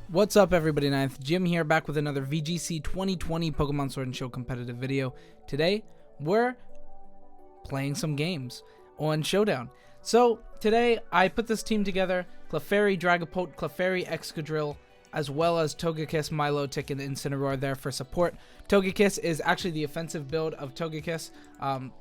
What's up, everybody? Ninth Jim here, back with another VGC 2020 Pokemon Sword and Shield competitive video. Today we're playing some games on Showdown. So today I put this team together: Clefairy, Dragapult, Clefairy, Excadrill, as well as Togekiss, Milotic, and Incineroar there for support. Togekiss is actually the offensive build of Togekiss.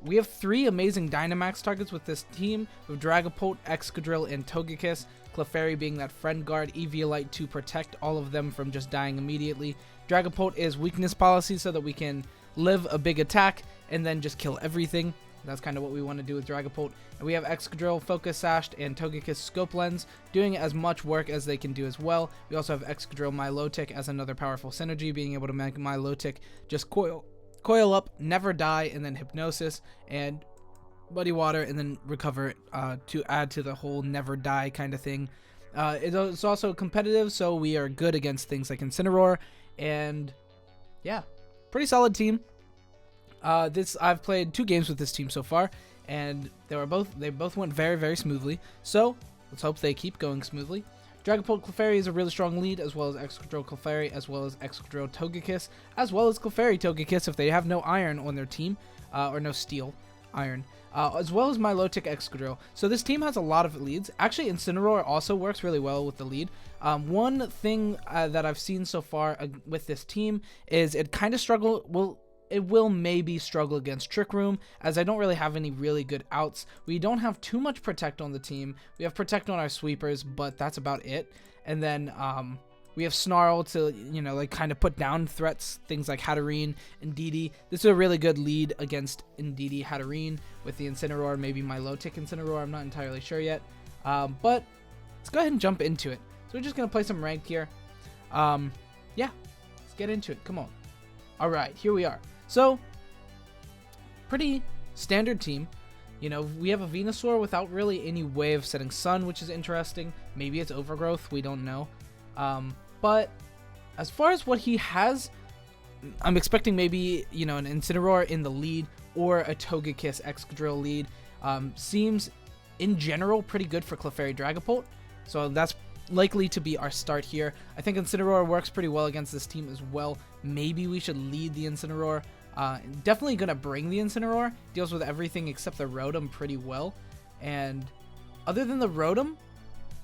We have three amazing Dynamax targets with this team, with Dragapult, Excadrill, and Togekiss. Clefairy being that friend guard, Eviolite to protect all of them from just dying immediately. Dragapult is weakness policy so that we can live a big attack and then just kill everything. That's kind of what we want to do with Dragapult. And we have Excadrill, Focus Sash, and Togekiss Scope Lens doing as much work as they can do as well. We also have Excadrill, Milotic as another powerful synergy, being able to make Milotic just coil up, never die, and then Hypnosis and Muddy Water, and then recover to add to the whole never die kind of thing. It's also competitive, so we are good against things like Incineroar, and yeah, pretty solid team. I've played 2 games with this team so far, and they both went very, very smoothly. So let's hope they keep going smoothly. Dragapult Clefairy is a really strong lead, as well as Excadrill Clefairy, as well as Excadrill Togekiss, as well as Clefairy Togekiss if they have no iron on their team, or no steel, iron. As well as Milotic Excadrill. So this team has a lot of leads. Actually, Incineroar also works really well with the lead. One thing that I've seen so far with this team is it kind of it will maybe struggle against Trick Room, as I don't really have any really good outs. We don't have too much Protect on the team. We have Protect on our sweepers, but that's about it. And then we have Snarl to, like kind of put down threats, things like Hatterene and DD. This is a really good lead against Indeedee Hatterene with the Incineroar, maybe Milotic Incineroar, I'm not entirely sure yet. But let's go ahead and jump into it. So we're just going to play some ranked here. Yeah, let's get into it. Come on. All right, here we are. So, pretty standard team. We have a Venusaur without really any way of setting Sun, which is interesting. Maybe it's Overgrowth, we don't know. But as far as what he has, I'm expecting maybe, an Incineroar in the lead or a Togekiss Excadrill lead. Seems, in general, pretty good for Clefairy Dragapult. So that's likely to be our start here. I think Incineroar works pretty well against this team as well. Maybe we should lead the Incineroar. Definitely going to bring the Incineroar. Deals with everything except the Rotom pretty well. And other than the Rotom,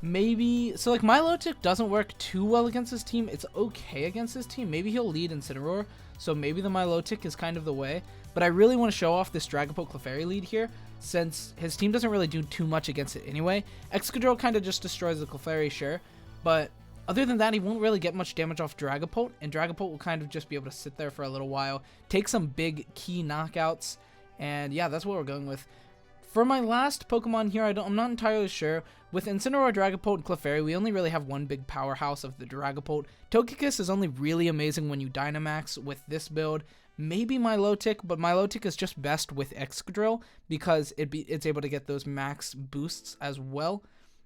maybe... So, like, Milotic doesn't work too well against this team. It's okay against this team. Maybe he'll lead Incineroar. So maybe the Milotic is kind of the way. But I really want to show off this Dragapult Clefairy lead here, since his team doesn't really do too much against it anyway. Excadrill kind of just destroys the Clefairy, sure. But other than that, he won't really get much damage off Dragapult, and Dragapult will kind of just be able to sit there for a little while, take some big key knockouts, and yeah, that's what we're going with. For my last Pokemon here, I'm not entirely sure. With Incineroar, Dragapult, and Clefairy, we only really have one big powerhouse of the Dragapult. Togekiss is only really amazing when you Dynamax with this build. Maybe Milotic, but Milotic is just best with Excadrill because it's able to get those max boosts as well.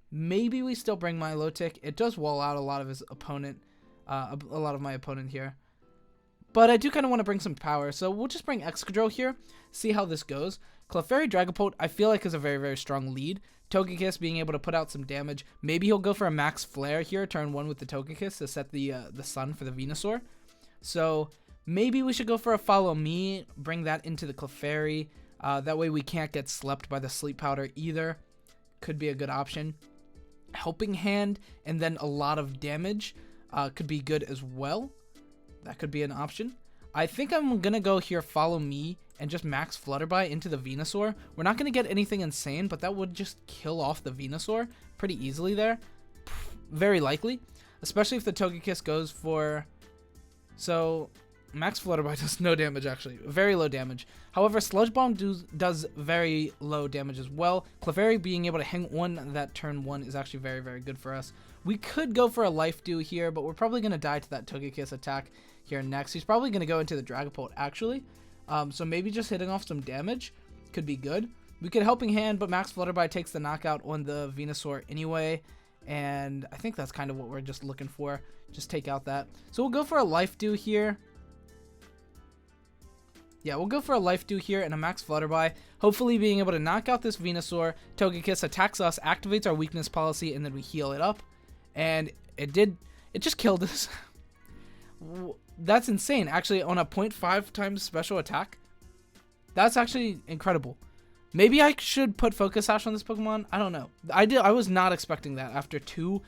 Maybe we still bring Milotic. It does wall out a lot of his opponent, a lot of my opponent here. But I do kind of want to bring some power, so we'll just bring Excadrill here, see how this goes. Clefairy Dragapult, I feel like is a very, very strong lead. Togekiss being able to put out some damage. Maybe he'll go for a Max Flare here, turn 1 with the Togekiss to set the Sun for the Venusaur. So maybe we should go for a Follow Me, bring that into the Clefairy. That way we can't get slept by the Sleep Powder either. Could be a good option. Helping Hand and then a lot of damage could be good as well. That could be an option. I think I'm going to go here Follow Me and just max Flutterby into the Venusaur. We're not going to get anything insane, but that would just kill off the Venusaur pretty easily there. Very likely. Especially if the Togekiss goes for... So, max Flutterby does no damage actually. Very low damage. However, Sludge Bomb does very low damage as well. Clefairy being able to hang on that turn 1 is actually very, very good for us. We could go for a Life Dew here, but we're probably going to die to that Togekiss attack here next. He's probably going to go into the Dragapult actually. So maybe just hitting off some damage could be good. We could Helping Hand, but Max Flutterby takes the knockout on the Venusaur anyway. And I think that's kind of what we're just looking for. Just take out that. So we'll go for a Life Dew here. Yeah, we'll go for a Life Dew here and a Max Flutterby. Hopefully being able to knock out this Venusaur. Togekiss attacks us, activates our weakness policy, and then we heal it up. And it did It just killed us. That's insane. Actually, on a 0.5 times special attack, that's actually incredible. Maybe I should put Focus Sash on this Pokemon. I don't know. I was not expecting that after two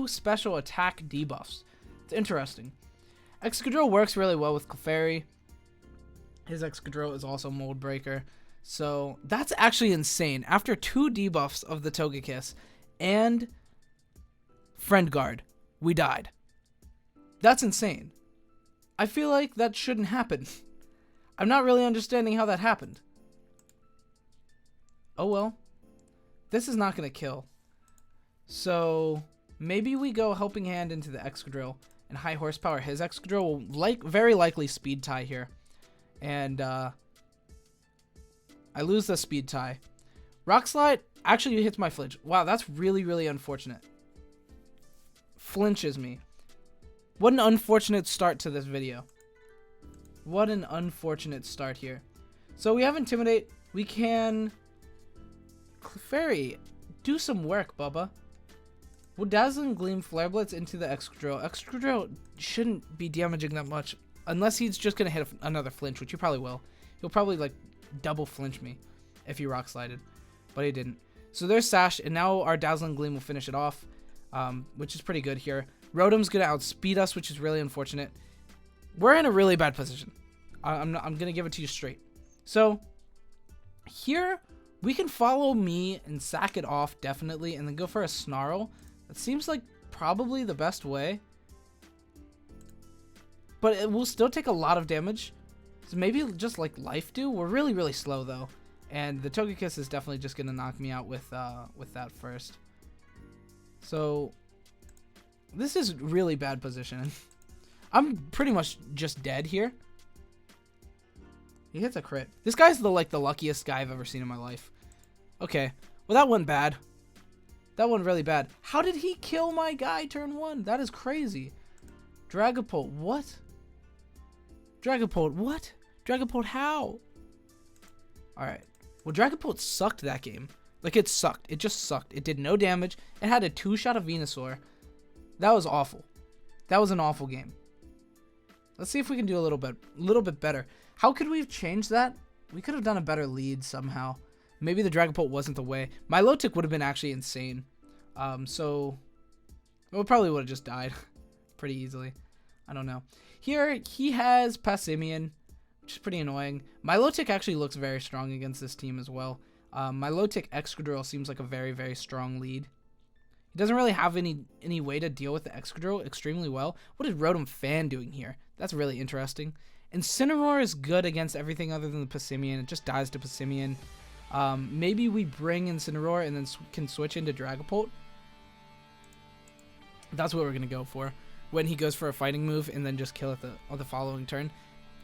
special attack debuffs. It's interesting. Excadrill works really well with Clefairy. His Excadrill is also Mold Breaker. So that's actually insane. After 2 debuffs of the Togekiss and Friend Guard, we died. That's insane. I feel like that shouldn't happen. I'm not really understanding how that happened. Oh well. This is not going to kill. So maybe we go Helping Hand into the Excadrill and High Horsepower. His Excadrill will very likely Speed Tie here. And I lose the Speed Tie. Rock Slide actually hits my flinch. Wow, that's really, really unfortunate. Flinches me. What an unfortunate start to this video. What an unfortunate start here. So we have Intimidate. We can... Clefairy, do some work, Bubba. Will Dazzling Gleam Flare Blitz into the Excadrill. Excadrill shouldn't be damaging that much. Unless he's just going to hit another flinch, which he probably will. He'll probably, like, double flinch me if he Rock Slided. But he didn't. So there's Sash, and now our Dazzling Gleam will finish it off, which is pretty good here. Rotom's going to outspeed us, which is really unfortunate. We're in a really bad position. I'm going to give it to you straight. So here, we can follow me and sack it off, definitely, and then go for a Snarl. That seems like probably the best way. But it will still take a lot of damage. So maybe just like Life Dew. We're really, really slow, though. And the Togekiss is definitely just going to knock me out with that first. So this is really bad position. I'm pretty much just dead here. He hits a crit. This guy's the luckiest guy I've ever seen in my life. Okay. Well, that went bad. That went really bad. How did he kill my guy turn 1? That is crazy. Dragapult, what? Dragapult, what? Dragapult, how? Alright. Well, Dragapult sucked that game. Like, it sucked. It just sucked. It did no damage. It had a 2-shot of Venusaur. That was awful. That was an awful game. Let's see if we can do a little bit better. How could we have changed that? We could have done a better lead somehow. Maybe the Dragapult wasn't the way. Milotic would have been actually insane. So we probably would have just died pretty easily. I don't know. Here, he has Passimian, which is pretty annoying. Milotic actually looks very strong against this team as well. Milotic Excadrill seems like a very, very strong lead. He doesn't really have any way to deal with the Excadrill extremely well. What is Rotom Fan doing here? That's really interesting. Incineroar is good against everything other than the Passimian. It just dies to Passimian. Maybe we bring Incineroar and then can switch into Dragapult. That's what we're going to go for. When he goes for a fighting move and then just kill it on the following turn.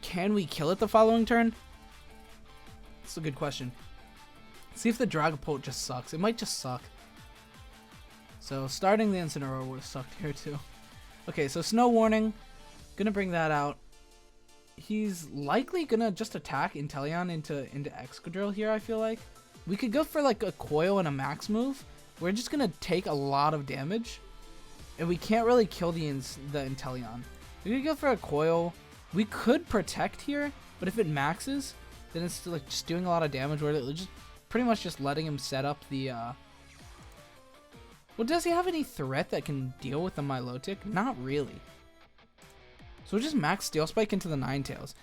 Can we kill it the following turn? That's a good question. See if the Dragapult just sucks. It might just suck. So starting the Incineroar would have sucked here too. Okay, so Snow Warning. Gonna bring that out. He's likely gonna just attack Inteleon into Excadrill here, I feel like. We could go for like a Coil and a Max move. We're just gonna take a lot of damage. And we can't really kill the Inteleon. We could go for a Coil. We could protect here, but if it maxes, then it's like just doing a lot of damage where it's just pretty much just letting him set up the Well, does he have any threat that can deal with the Milotic? Not really. So we'll just max Steel Spike into the Ninetales.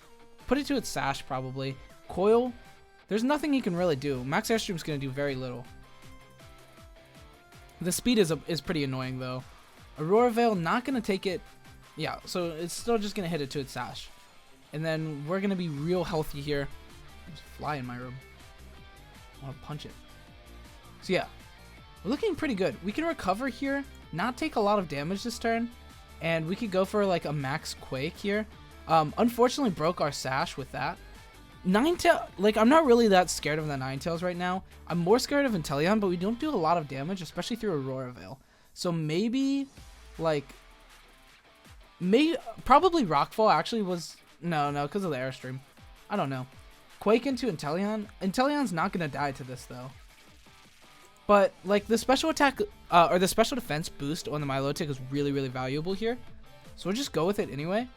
Put it to its Sash, probably. Coil, there's nothing he can really do. Max Airstream's going to do very little. The speed is pretty annoying, though. Aurora Veil, not going to take it. Yeah, so it's still just going to hit it to its Sash. And then we're going to be real healthy here. There's a fly in my room. I want to punch it. So yeah, we're looking pretty good. We can recover here, not take a lot of damage this turn. And we could go for like a Max Quake here. Unfortunately broke our Sash with that. Ninetales, like I'm not really that scared of the Ninetales right now. I'm more scared of Inteleon, but we don't do a lot of damage, especially through Aurora Veil. So maybe, like, probably Rockfall actually was, no, because of the Airstream. I don't know. Quake into Inteleon. Inteleon's not going to die to this, though. But, like, the special attack or the special defense boost on the Milotic is really, really valuable here. So we'll just go with it anyway.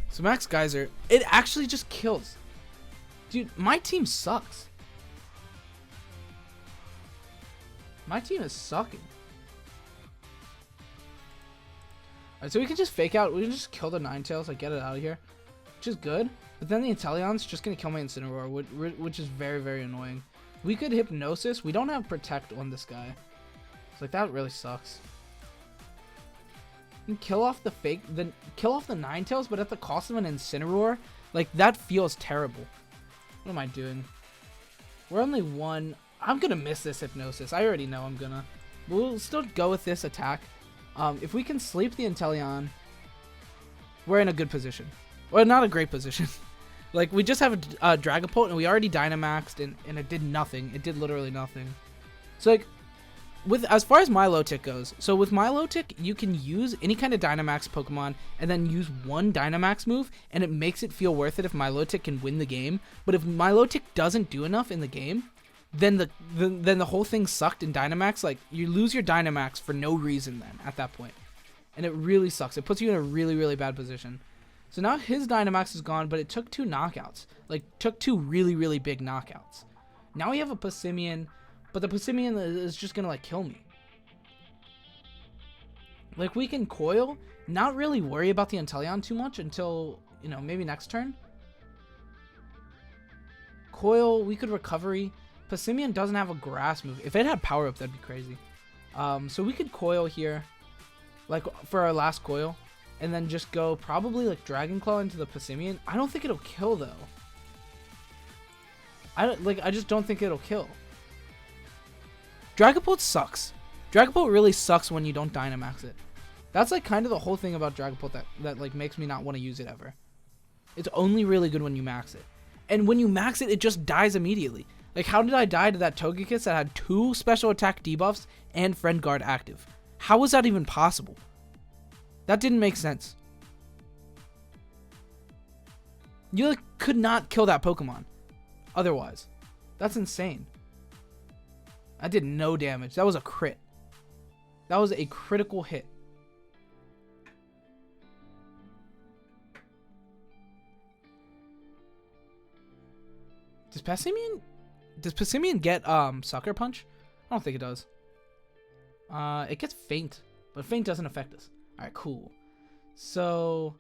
So Max Geyser, it actually just kills. Dude, my team sucks. My team is sucking. Alright, so we can just fake out. We can just kill the Ninetales, like get it out of here. Which is good. But then the Inteleon's just going to kill my Incineroar, which is very, very annoying. We could Hypnosis. We don't have Protect on this guy. It's like, that really sucks. And kill off the Ninetales, but at the cost of an Incineroar. Like, that feels terrible. What am I doing? We're only one. I'm going to miss this Hypnosis. I already know I'm going to. We'll still go with this attack. If we can sleep the Inteleon, we're in a good position. Well, not a great position. Like, we just have a Dragapult, and we already Dynamaxed, and it did nothing. It did literally nothing. So, like, as far as Milotic goes, so with Milotic, you can use any kind of Dynamax Pokemon, and then use one Dynamax move, and it makes it feel worth it if Milotic can win the game. But if Milotic doesn't do enough in the game, then the whole thing sucked in Dynamax. Like, you lose your Dynamax for no reason then, at that point. And it really sucks. It puts you in a really, really bad position. So now his Dynamax is gone, but it took 2 knockouts. Like, took 2 really, really big knockouts. Now we have a Passimian, but the Passimian is just gonna, like, kill me. Like, we can Coil, not really worry about the Inteleon too much until, you know, maybe next turn. Coil, we could Recovery. Passimian doesn't have a Grass move. If it had Power Up, that'd be crazy. So we could Coil here, like, for our last Coil. And then just go probably like Dragon Claw into the Passimian. I don't think it'll kill though. I just don't think it'll kill. Dragapult sucks. Dragapult really sucks when you don't Dynamax it. That's like kind of the whole thing about Dragapult that like makes me not want to use it ever. It's only really good when you max it. And when you max it, it just dies immediately. Like, how did I die to that Togekiss that had 2 special attack debuffs and Friend Guard active? How was that even possible? That didn't make sense. You like, could not kill that Pokemon otherwise. That's insane. I did no damage. That was a crit. That was a critical hit. Does Passimian get Sucker Punch? I don't think it does. It gets Faint, but Faint doesn't affect us. Alright, cool. So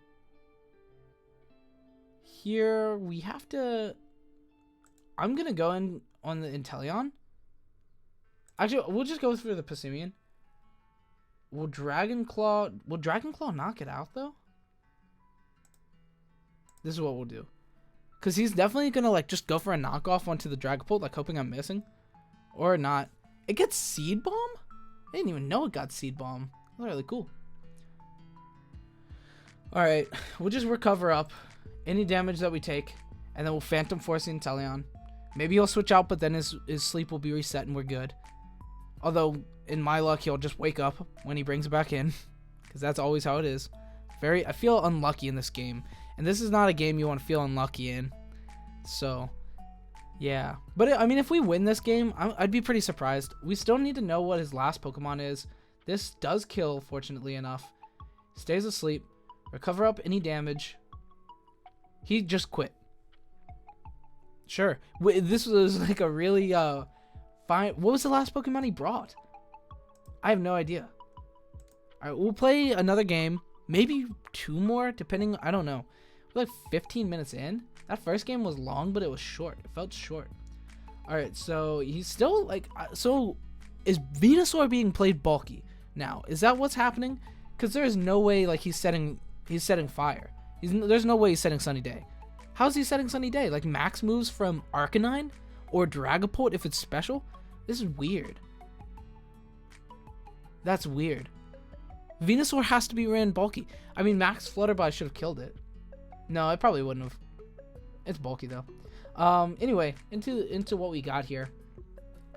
here we have to. I'm gonna go in on the Inteleon. Actually, we'll just go through the Passimian. Will Dragon Claw knock it out though? This is what we'll do. Cause he's definitely gonna like just go for a knockoff onto the Dragapult, like hoping I'm missing. Or not. It gets Seed Bomb? I didn't even know it got Seed Bomb. That's really cool. Alright, we'll just recover up any damage that we take, and then we'll Phantom Force the Inteleon. Maybe he'll switch out, but then his sleep will be reset and we're good. Although, in my luck, he'll just wake up when he brings it back in, because that's always how it is. I feel unlucky in this game, and this is not a game you want to feel unlucky in. So, yeah. But, I mean, if we win this game, I'd be pretty surprised. We still need to know what his last Pokemon is. This does kill, fortunately enough. Stays asleep. Recover up any damage. He just quit. Sure. This was like a really fine. What was the last Pokemon he brought? I have no idea. Alright, we'll play another game. Maybe 2 more, depending. I don't know. We're like 15 minutes in. That first game was long, but it was short. It felt short. Alright, so he's still like. So is Venusaur being played bulky now? Is that what's happening? Because there is no way like he's setting fire. There's no way he's setting Sunny Day. How's he setting Sunny Day? Like max moves from Arcanine or Dragapult if it's special? This is weird. That's weird. Venusaur has to be ran bulky. I mean, Max Flutterby should have killed it. No, it probably wouldn't have. It's bulky though. Anyway, into what we got here.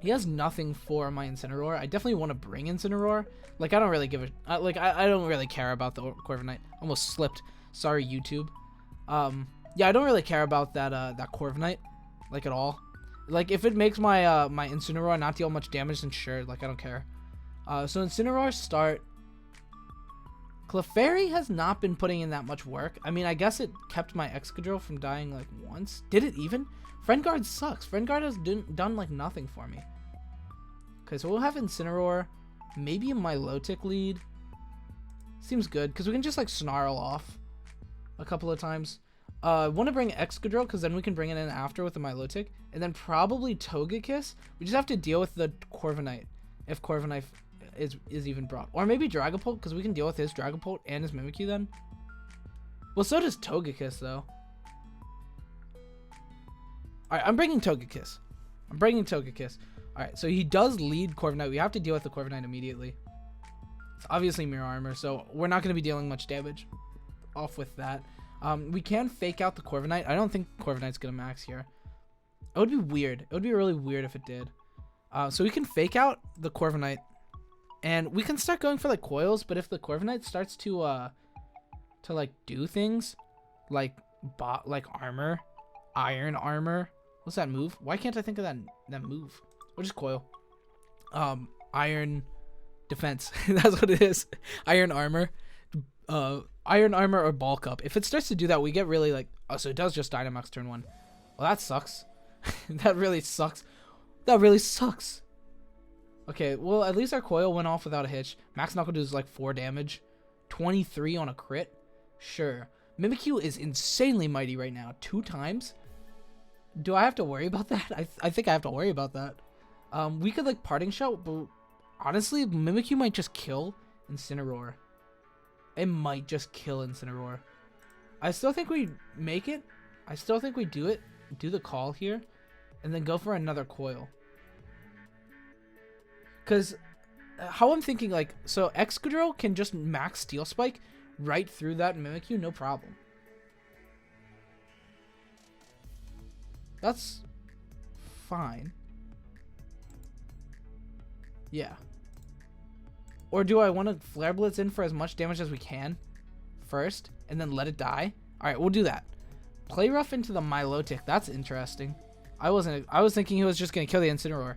He has nothing for my Incineroar. I definitely want to bring Incineroar. Like, I don't really give a... I don't really care about the Corviknight. Almost slipped. Sorry, YouTube. Yeah, I don't really care about that Corviknight. Like, at all. Like, if it makes my my Incineroar not deal much damage, then sure. Like, I don't care. So Incineroar start. Clefairy has not been putting in that much work. I mean, I guess it kept my Excadrill from dying, like, once. Did it even? Friend Guard sucks. Friend Guard has done like, nothing for me. Okay, so we'll have Incineroar. Maybe a Milotic lead. Seems good, because we can just, like, snarl off a couple of times. I want to bring Excadrill, because then we can bring it in after with the Milotic. And then probably Togekiss. We just have to deal with the Corviknight, if Corviknight is even brought. Or maybe Dragapult, because we can deal with his Dragapult and his Mimikyu then. Well, so does Togekiss, though. Alright, I'm bringing Togekiss. Alright, so he does lead Corviknight. We have to deal with the Corviknight immediately. It's obviously Mirror Armor, so we're not going to be dealing much damage off with that. We can fake out the Corviknight. I don't think Corviknight's going to max here. It would be weird. It would be really weird if it did. So we can fake out the Corviknight. And we can start going for, like, coils, but if the Corviknight starts to like, do things, like, armor, iron armor, what's that move? Why can't I think of that move? Or just coil. Iron defense. That's what it is. Iron armor. Iron armor or bulk up. If it starts to do that, we get really, like, oh, so it does just Dynamax turn 1. Well, that sucks. That really sucks. That really sucks. Okay, well, at least our coil went off without a hitch. Max Knuckle does like 4 damage. 23 on a crit. Sure. Mimikyu is insanely mighty right now. 2 times. Do I have to worry about that? I think I have to worry about that. We could, like, Parting Shot, but honestly, Mimikyu might just kill Incineroar. It might just kill Incineroar. I still think we make it. I still think we do it. Do the call here. And then go for another coil. Because how I'm thinking, like, so Excadrill can just max Steel Spike right through that Mimikyu, no problem. That's fine. Yeah. Or do I want to Flare Blitz in for as much damage as we can first and then let it die? Alright, we'll do that. Play Rough into the Milotic. That's interesting. I was thinking he was just going to kill the Incineroar.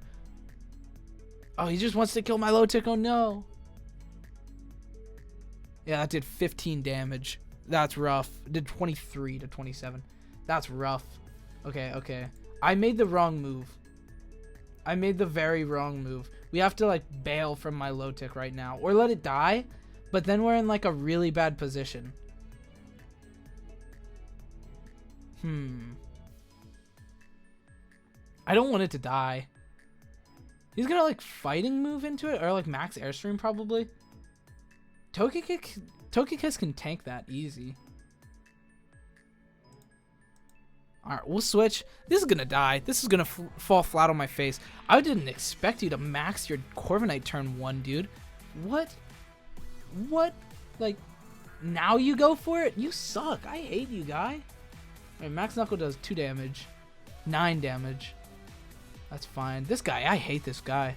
Oh, he just wants to kill Milotic. Oh, no. Yeah, that did 15 damage. That's rough. It did 23 to 27. That's rough. Okay, okay. I made the wrong move. I made the very wrong move. We have to, like, bail from Milotic right now. Or let it die. But then we're in, like, a really bad position. I don't want it to die. He's gonna, like, fighting move into it, or, like, max Airstream probably. Togekiss can tank that easy. Alright, we'll switch. This is gonna die. This is gonna fall flat on my face. I didn't expect you to max your Corviknight turn 1, dude. What? What? Like, now you go for it? You suck. I hate you, guy. Alright, Max Knuckle does 2 damage. 9 damage. That's fine. This guy, I hate this guy.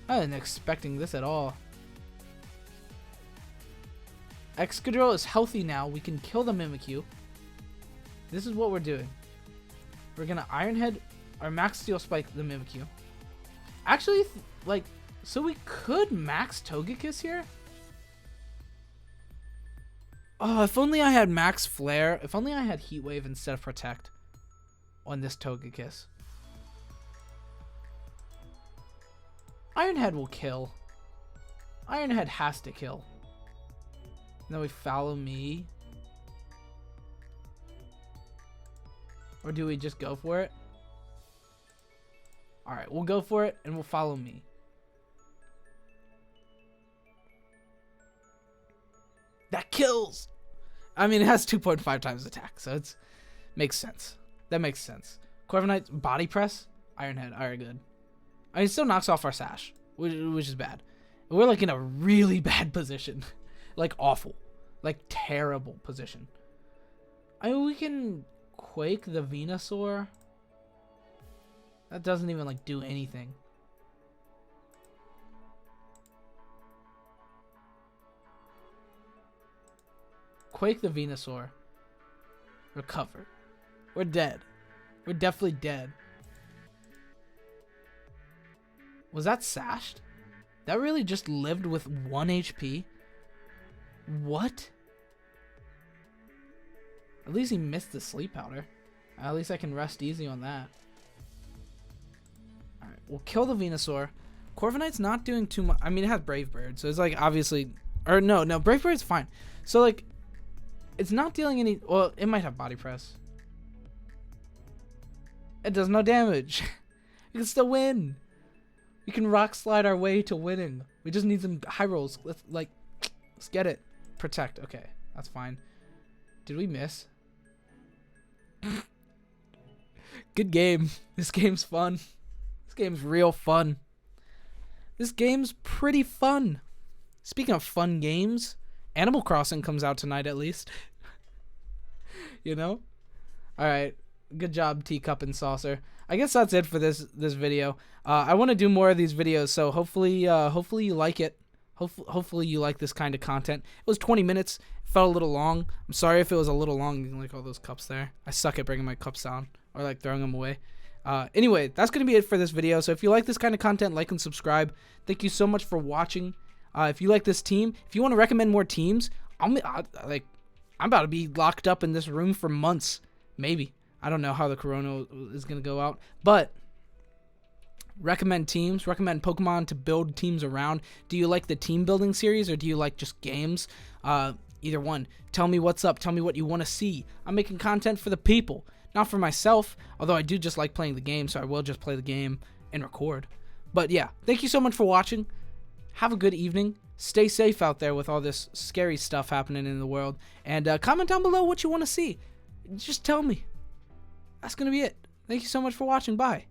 I wasn't expecting this at all. Excadrill is healthy now. We can kill the Mimikyu. This is what we're doing. We're gonna Iron Head or Max Steel Spike the Mimikyu. Actually, like, so we could Max Togekiss here? Oh, if only I had Max Flare. If only I had Heat Wave instead of Protect on this Togekiss. Iron Head will kill. Iron Head has to kill. And then we follow me. Or do we just go for it? Alright, we'll go for it and we'll follow me. That kills! I mean, it has 2.5 times attack, so it's makes sense. That makes sense. Corviknight's Body Press, Iron Head. Alright, good. I mean, it still knocks off our Sash, which is bad. We're, like, in a really bad position. Like, awful. Like, terrible position. I mean, we can Quake the Venusaur. That doesn't even, like, do anything. Quake the Venusaur. Recover. We're dead. We're definitely dead. Was that Sashed? That really just lived with 1 HP? What? At least he missed the sleep powder. At least I can rest easy on that. Alright, we'll kill the Venusaur. Corviknight's not doing too much. I mean, it has Brave Bird, so it's like obviously... Or no, Brave Bird's fine. So like, it's not dealing any... Well, it might have Body Press. It does no damage. We can still win. We can Rock Slide our way to winning. We just need some high rolls. Let's get it. Protect. Okay, that's fine. Did we miss? Good game. This game's fun. This game's real fun. This game's pretty fun. Speaking of fun games, Animal Crossing comes out tonight at least. You know? Alright. Good job, Teacup and Saucer. I guess that's it for this video. I want to do more of these videos, so hopefully you like it. Hopefully you like this kind of content. It was 20 minutes. It felt a little long. I'm sorry if it was a little long. Like all those cups there. I suck at bringing my cups down or like throwing them away. Anyway, that's going to be it for this video. So if you like this kind of content, like and subscribe. Thank you so much for watching. If you like this team, if you want to recommend more teams, I'm about to be locked up in this room for months. Maybe. I don't know how the corona is going to go out. But recommend teams, recommend Pokemon to build teams around. Do you like the team building series or do you like just games? Either one. Tell me what's up. Tell me what you want to see. I'm making content for the people, not for myself, although I do just like playing the game, so I will just play the game and record. But yeah, thank you so much for watching. Have a good evening. Stay safe out there with all this scary stuff happening in the world. And comment down below what you want to see. Just tell me. That's going to be it. Thank you so much for watching. Bye.